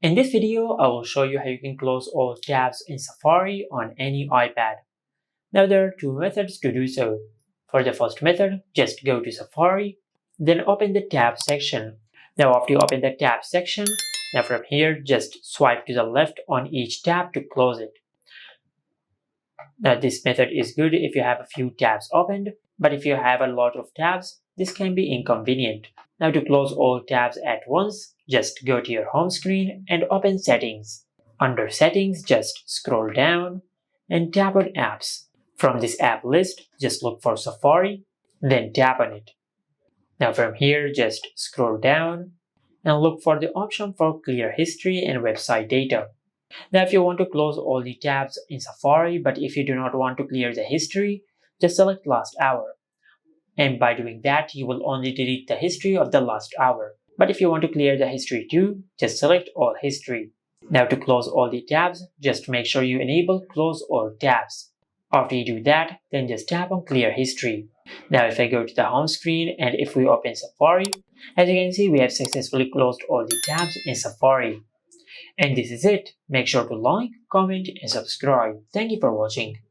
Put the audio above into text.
In this video, I will show you how you can close all tabs in Safari on any iPad. Now there are two methods to do so. For the first method, just go to Safari, then open the tab section. Now after you open the tab section, now from here just swipe to the left on each tab to close it. Now this method is good if you have a few tabs opened, but if you have a lot of tabs, this can be inconvenient. Now to close all tabs at once, just go to your home screen and open Settings. Under Settings, just scroll down and tap on Apps. From this app list, just look for Safari, then tap on it. Now from here, just scroll down and look for the option for Clear History and Website Data. Now if you want to close all the tabs in Safari, but if you do not want to clear the history, just select Last Hour. And by doing that, you will only delete the history of the last hour. But if you want to clear the history too, just select All History. Now to close all the tabs, just make sure you enable Close All Tabs. After you do that, then just tap on Clear History. Now if I go to the home screen and if we open Safari, as you can see, we have successfully closed all the tabs in Safari. And this is it. Make sure to like, comment, and subscribe. Thank you for watching.